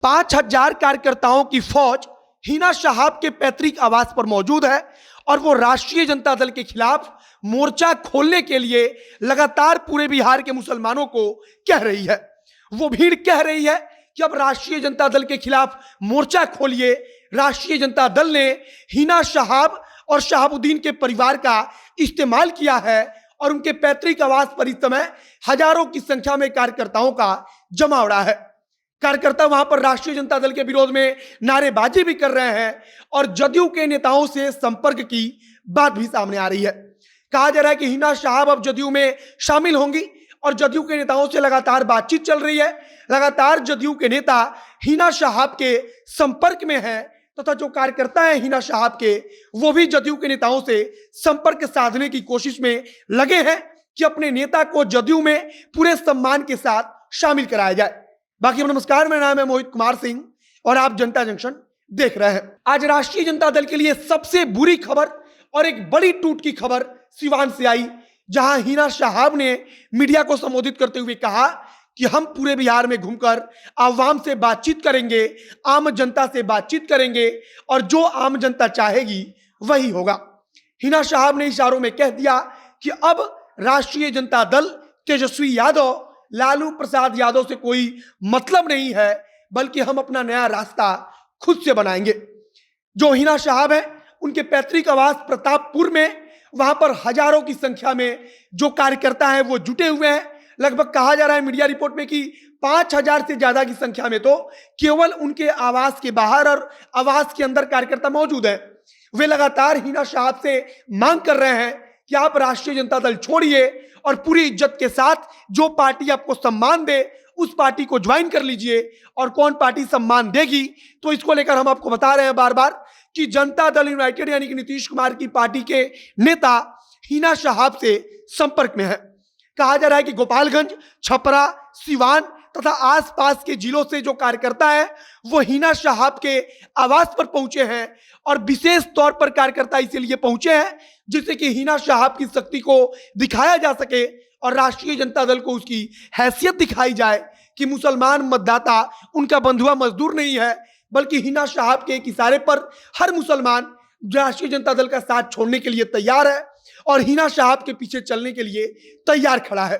5000 कार्यकर्ताओं की फौज हिना शहाब के पैतृक आवास पर मौजूद है और वो राष्ट्रीय जनता दल के खिलाफ मोर्चा खोलने के लिए लगातार पूरे बिहार के मुसलमानों को कह रही है। वो भीड़ कह रही है कि अब राष्ट्रीय जनता दल के खिलाफ मोर्चा खोलिए। राष्ट्रीय जनता दल ने हिना शहाब और शहाबुद्दीन के परिवार का इस्तेमाल किया है और उनके पैतृक आवास पर इस समय हजारों की संख्या में कार्यकर्ताओं का जमावड़ा है। कार्यकर्ता वहां पर राष्ट्रीय जनता दल के विरोध में नारेबाजी भी कर रहे हैं और जदयू के नेताओं से संपर्क की बात भी सामने आ रही है। कहा जा रहा है कि हिना शहाब अब जदयू में शामिल होंगी और जदयू के नेताओं से लगातार बातचीत चल रही है। लगातार जदयू के नेता हिना शहाब के संपर्क में हैं तथा जो कार्यकर्ता हैं हिना शहाब के, वो भी जदयू के नेताओं से संपर्क साधने की कोशिश में लगे हैं कि अपने नेता को जदयू में पूरे सम्मान के साथ शामिल कराया जाए। बाकी नमस्कार, मेरा नाम है मोहित कुमार सिंह और आप जनता जंक्शन देख रहे हैं। आज राष्ट्रीय जनता दल के लिए सबसे बुरी खबर और एक बड़ी टूट की खबर सिवान से आई, जहां हिना शहाब ने मीडिया को संबोधित करते हुए कहा कि हम पूरे बिहार में घूमकर आवाम से बातचीत करेंगे, आम जनता से बातचीत करेंगे और जो आम जनता चाहेगी वही होगा। हिना शहाब ने इशारों में कह दिया कि अब राष्ट्रीय जनता दल, तेजस्वी यादव, लालू प्रसाद यादव से कोई मतलब नहीं है, बल्कि हम अपना नया रास्ता खुद से बनाएंगे। जो हिना शहाब है उनके पैतृक आवास प्रतापपुर में, वहां पर हजारों की संख्या में जो कार्यकर्ता हैं वो जुटे हुए हैं। लगभग कहा जा रहा है मीडिया रिपोर्ट में कि 5000 से ज्यादा की संख्या में तो केवल उनके आवास के बाहर और आवास के अंदर कार्यकर्ता मौजूद हैं। वे लगातार हिना शहाब से मांग कर रहे हैं कि आप राष्ट्रीय जनता दल छोड़िए और पूरी इज्जत के साथ जो पार्टी आपको सम्मान दे उस पार्टी को ज्वाइन कर लीजिए। और कौन पार्टी सम्मान देगी, तो इसको लेकर हम आपको बता रहे हैं बार बार कि जनता दल यूनाइटेड यानी कि नीतीश कुमार की पार्टी के नेता हिना शहाब से संपर्क में है। कहा जा रहा है कि गोपालगंज, छपरा, सिवान तथा आसपास के जिलों से जो कार्यकर्ता है वो हिना शहाब के आवास पर पहुंचे हैं और विशेष तौर पर कार्यकर्ता इसीलिए पहुंचे हैं जिससे कि हिना शहाब की शक्ति को दिखाया जा सके और राष्ट्रीय जनता दल को उसकी हैसियत दिखाई जाए कि मुसलमान मतदाता उनका बंधुआ मजदूर नहीं है, बल्कि हिना शहाब के एक इशारे पर हर मुसलमान राष्ट्रीय जनता दल का साथ छोड़ने के लिए तैयार है और हिना शहाब के पीछे चलने के लिए तैयार खड़ा है।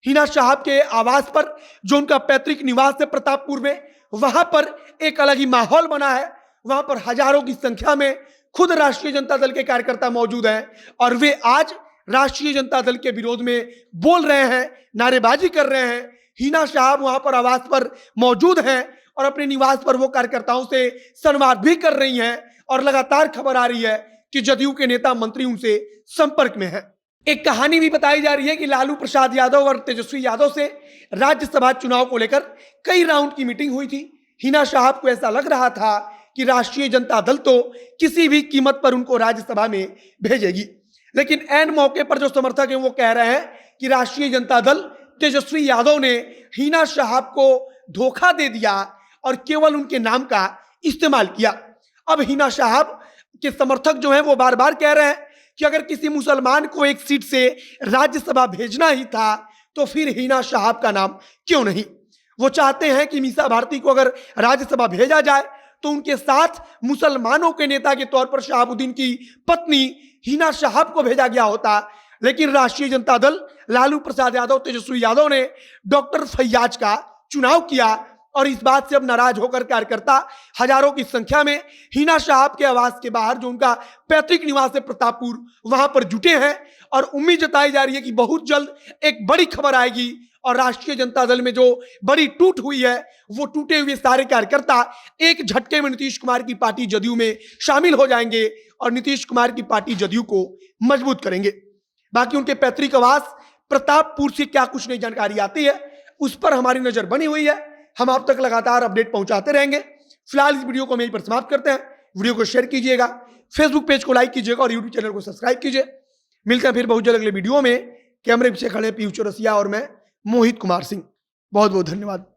हिना शहाब के आवास पर, जो उनका पैतृक निवास है प्रतापपुर में, वहां पर एक अलग ही माहौल बना है। वहां पर हजारों की संख्या में खुद राष्ट्रीय जनता दल के कार्यकर्ता मौजूद हैं और वे आज राष्ट्रीय जनता दल के विरोध में बोल रहे हैं, नारेबाजी कर रहे हैं। हिना शहाब वहां पर आवास पर मौजूद हैं और अपने निवास पर वो कार्यकर्ताओं से संवाद भी कर रही हैं और लगातार खबर आ रही है कि जदयू के नेता मंत्री उनसे संपर्क में है। एक कहानी भी बताई जा रही है कि लालू प्रसाद यादव और तेजस्वी यादव से राज्यसभा चुनाव को लेकर कई राउंड की मीटिंग हुई थी। हिना शहाब को ऐसा लग रहा था कि राष्ट्रीय जनता दल तो किसी भी कीमत पर उनको राज्यसभा में भेजेगी, लेकिन ऐन मौके पर जो समर्थक हैं वो कह रहे हैं कि राष्ट्रीय जनता दल, तेजस्वी यादव ने हिना शहाब को धोखा दे दिया और केवल उनके नाम का इस्तेमाल किया। अब हिना शहाब के समर्थक जो हैं वो बार बार कह रहे हैं कि अगर किसी मुसलमान को एक सीट से राज्यसभा भेजना ही था तो फिर हिना शहाब का नाम क्यों नहीं। वो चाहते हैं कि मीसा भारती को अगर राज्यसभा भेजा जाए तो उनके साथ मुसलमानों के नेता के तौर पर शहाबुद्दीन की पत्नी हिना शहाब को भेजा गया होता, लेकिन राष्ट्रीय जनता दल, लालू प्रसाद यादव, तेजस्वी यादव ने डॉक्टर फैयाज का चुनाव किया और इस बात से अब नाराज होकर कार्यकर्ता हजारों की संख्या में हिना शहाब के आवास के बाहर, जो उनका पैतृक निवास है प्रतापपुर, वहां पर जुटे हैं और उम्मीद जताई जा रही है कि बहुत जल्द एक बड़ी खबर आएगी और राष्ट्रीय जनता दल में जो बड़ी टूट हुई है वो टूटे हुए सारे कार्यकर्ता एक झटके में नीतीश कुमार की पार्टी जदयू में शामिल हो जाएंगे और नीतीश कुमार की पार्टी जदयू को मजबूत करेंगे। बाकी उनके पैतृक आवास प्रतापपुर से क्या कुछ नई जानकारी आती है उस पर हमारी नजर बनी हुई है। हम आप तक लगातार अपडेट पहुंचाते रहेंगे। फिलहाल इस वीडियो को हम यहीं पर समाप्त करते हैं। वीडियो को शेयर कीजिएगा, फेसबुक पेज को लाइक कीजिएगा और यूट्यूब चैनल को सब्सक्राइब कीजिए। मिलते हैं फिर बहुत जल्द अगले वीडियो में। कैमरे पीछे खड़े पीयूष चौरसिया और मैं मोहित कुमार सिंह। बहुत बहुत धन्यवाद।